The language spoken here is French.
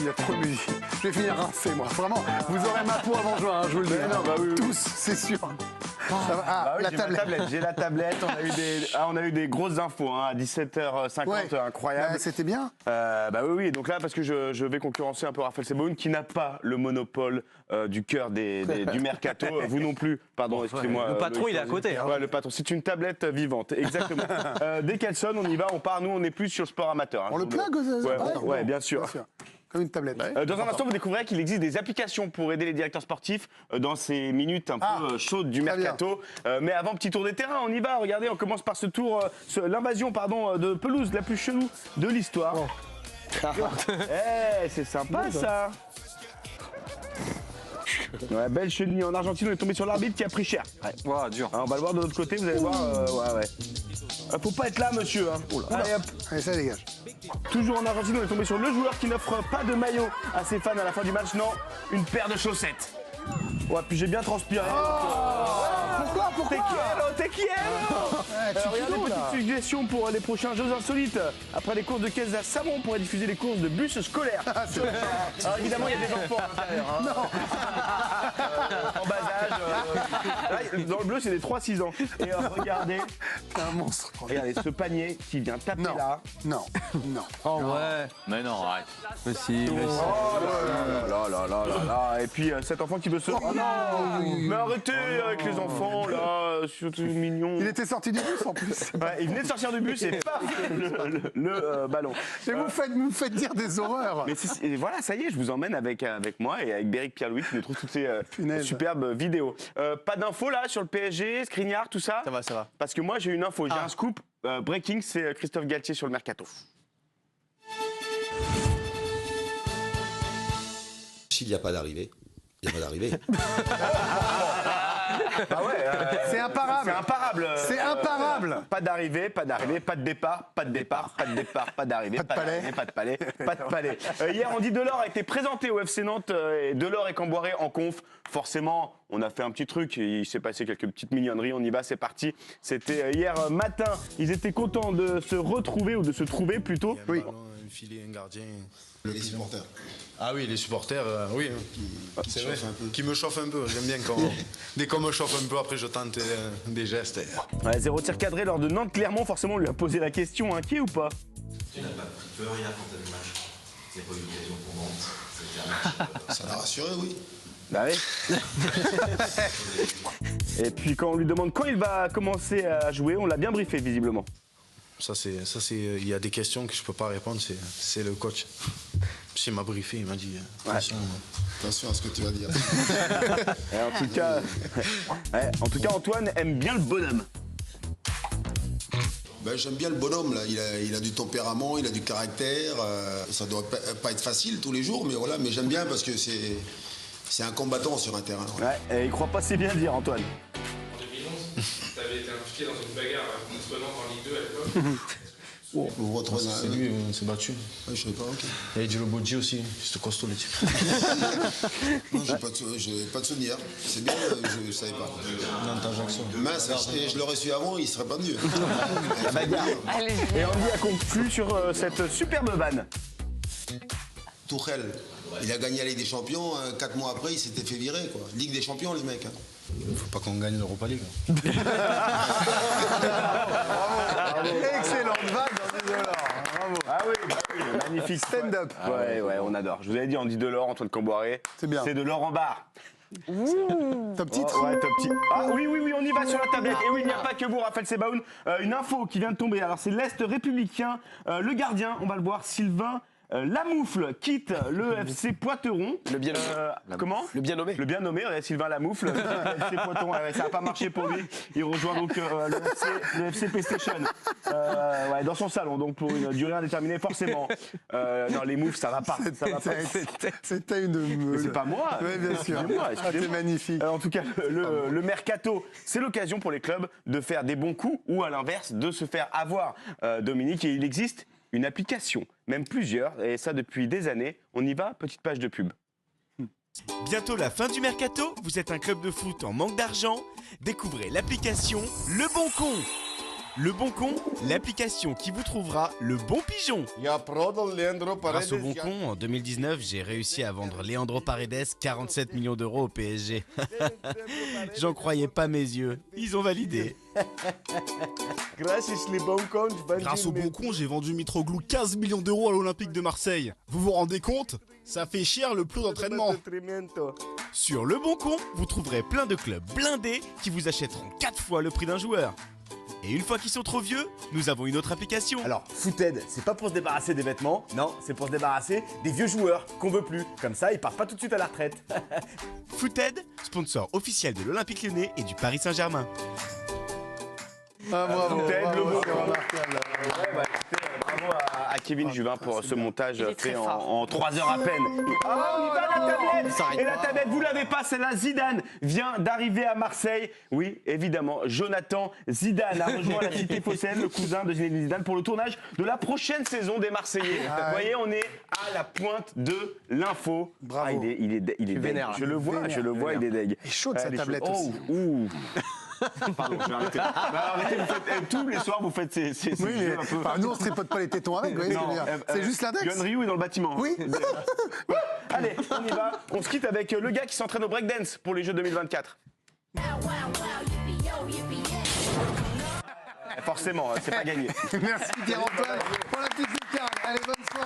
Il y a trop de musique. Je vais finir rincé, moi. Vraiment, vous aurez ma peau avant juin, hein, je vous le dis. Non, bah oui. Tous, c'est sûr. Ça va. Ah, Bah oui, la j'ai ma tablette. J'ai la tablette. On a eu des grosses infos hein, à 17h50, Ouais. incroyable. Bah, c'était bien. Bah oui. Donc là, parce que je vais concurrencer un peu Raphaël Sebaoun, qui n'a pas le monopole du cœur du mercato. Vous non plus. Pardon, excusez-moi. Le patron, il est à côté. Hein. Ouais, le patron. C'est une tablette vivante, exactement. Dès qu'elle sonne, on y va, on part. Nous, on est plus sur le sport amateur. Hein, On le plague aux ouais, bien sûr. Comme une tablette. Dans un instant, vous découvrirez qu'il existe des applications pour aider les directeurs sportifs dans ces minutes un peu chaudes du mercato. Mais avant, petit tour des terrains, on y va. Regardez, on commence par ce tour, l'invasion de pelouse la plus chelou de l'histoire. C'est sympa ça. Ouais, belle chenille en Argentine, on est tombé sur l'arbitre qui a pris cher. Ouais, dur. On va le voir de l'autre côté, vous allez voir. Ouais. Faut pas être là, monsieur. Hein. Allez, hop. Allez, ça dégage. Toujours en Argentine, on est tombé sur le joueur qui n'offre pas de maillot à ses fans à la fin du match. Non, une paire de chaussettes. Ouais, puis j'ai bien transpiré. Pourquoi T'es qui regardez, petite suggestion pour les prochains Jeux Insolites. Après les courses de caisse à savon, on pourrait diffuser les courses de bus scolaires. Alors évidemment, il y a des enfants à l'intérieur. Hein. En bas âge. Là, dans le bleu, c'est des 3-6 ans. Et regardez, C'est un monstre. regardez ce panier qui vient taper là. Non. Oh ouais. Mais non, arrête. Mais si. Là. Et puis cet enfant qui veut se. Oh non. Mais arrêtez avec les enfants là, c'est mignon. Il était sorti du bus en plus. Ouais, il venait de sortir du bus et paf, le ballon. Et vous me faites dire des horreurs. Mais et voilà, ça y est, je vous emmène avec moi et avec Béric Pierre-Louis qui nous trouve toutes ces superbes vidéos. Pas d'infos là sur le PSG, Skriniar, tout ça. Ça va. Parce que moi j'ai une info, j'ai un scoop breaking, c'est Christophe Galtier sur le mercato. S'il n'y a pas d'arrivée, il n'y a pas d'arrivée. Ah ouais, C'est imparable. C'est imparable. Pas d'arrivée, pas de départ, pas d'arrivée, Pas de palais. pas de palais. Hier, Andy Delors a été présenté au FC Nantes et Delors et Camboiré en conf. Forcément, on a fait un petit truc, il s'est passé quelques petites mignonneries, on y va, c'est parti. C'était hier matin, ils étaient contents de se retrouver ou de se trouver plutôt. Oui. Un filet, un gardien. Les supporters. Ah oui, les supporters, oui. C'est vrai, qui me chauffent un peu. J'aime bien quand, dès qu'on me chauffe un peu, après je tente des gestes. Ouais, 0 tir cadré lors de Nantes-Clermont, forcément on lui a posé la question, inquiet ou pas? Tu n'as pas pris peur hier quand tu as vu le match. C'est pas une occasion pour Nantes. C'était un match. Ça l'a rassuré, oui. Bah oui. Et puis quand on lui demande quand il va commencer à jouer, on l'a bien briefé visiblement. Ça c'est, il y a des questions que je peux pas répondre, c'est le coach. Il m'a briefé, il m'a dit Attention à ce que tu vas dire. Et en tout cas, Antoine aime bien le bonhomme. Ben, j'aime bien le bonhomme, là. Il a du tempérament, il a du caractère. Ça doit pas être facile tous les jours, mais voilà. Mais j'aime bien parce que c'est un combattant sur un terrain. Voilà. Ouais, et il croit pas si bien dire, Antoine. En 2011, tu avais été impliqué dans une bagarre contre Nantes en Ligue 2 à l'époque. Vous vous retrouvez c'est lui, on s'est battu. Ouais, je sais pas, ok. Et Djilo Bodji aussi, c'était costaud les types. Non, j'ai pas de souvenir. C'est bien, je savais pas. Nantes Ajaccio. Mince, et je l'aurais su avant, il serait pas venu. La bagarre. Et Andy a conclu sur cette superbe vanne. Tourelle, il a gagné la Ligue des Champions, 4 mois après, il s'était fait virer, quoi. Ligue des Champions, les mecs. Hein. Faut pas qu'on gagne l'Europa League. Excellente vanne dans Delors. Bravo. Ah oui, magnifique. Stand-up. Ouais, on adore. Je vous avais dit, Andy Delors, Antoine Camboiré. C'est bien. C'est de l'or en barre. Top titre. Ouais, top titre. Ah oui, on y va sur la tablette. Et oui, il n'y a pas que vous, Raphaël Sebaoun. Une info qui vient de tomber. Alors, c'est l'Est républicain. Le gardien, on va le voir, Sylvain Lamoufle quitte le FC Poitevin. Le bien nommé. Comment? Le bien nommé. Le bien nommé, Sylvain Lamoufle. Le FC Poitevin. Ouais, ça n'a pas marché pour lui. Il rejoint donc le FC PlayStation. Dans son salon, donc pour une durée indéterminée, forcément. Non, les moufles, ça va pas. Ça va pas. C'était une meule. Mais c'est pas moi. Oui, bien sûr. Excusez-moi. C'est magnifique. En tout cas, le mercato, c'est l'occasion pour les clubs de faire des bons coups ou à l'inverse, de se faire avoir. Dominique, et il existe une application, même plusieurs, et ça depuis des années. On y va, petite page de pub. Bientôt la fin du mercato, vous êtes un club de foot en manque d'argent? Découvrez l'application Le Bon Con. Le Bon Con, l'application qui vous trouvera le bon pigeon. Grâce au Bon Con, en 2019, j'ai réussi à vendre Leandro Paredes 47 millions d'euros au PSG. J'en croyais pas mes yeux. Ils ont validé. Grâce au Bon Con, j'ai vendu Mitroglou 15 millions d'euros à l'Olympique de Marseille. Vous vous rendez compte? Ça fait cher le plus d'entraînement. Sur Le Bon Con, vous trouverez plein de clubs blindés qui vous achèteront 4 fois le prix d'un joueur. Et une fois qu'ils sont trop vieux, nous avons une autre application. Alors, Footed, c'est pas pour se débarrasser des vêtements, non, c'est pour se débarrasser des vieux joueurs qu'on veut plus. Comme ça, ils partent pas tout de suite à la retraite. Footed, sponsor officiel de l'Olympique Lyonnais et du Paris Saint-Germain. Ah, bravo, Footed, bravo, le Bon c'est Con. remarquable. Bravo à Kevin Juvin pour ce montage Il est très fait fort. en 3 heures à peine. Ah, on y va la tablette. Et la tablette, vous l'avez pas, celle-là. Zidane vient d'arriver à Marseille. Oui, évidemment, Jonathan Zidane a rejoint la cité phocéenne, le cousin de Zinedine Zidane, pour le tournage de la prochaine saison des Marseillais. Vous voyez, on est à la pointe de l'info. Bravo. Ah, il est deg. vénère, Je le vois, il est deg. Et chaud de Ah, sa elle est tablette chaude. aussi. Oh, ouh. Pardon, je vais arrêter. Bah, arrêtez, vous faites, tous les soirs, vous faites ces Oui, mais jeux un peu. enfin, nous on se tripote pas les tétons avec, vous voyez ce que je veux dire. C'est juste l'index. John Ryu est dans le bâtiment. Oui. Allez, on y va. On se quitte avec le gars qui s'entraîne au breakdance pour les Jeux 2024. Forcément, c'est pas gagné. Merci Pierre-Antoine pour la petite lucarne. Allez, bonne soirée.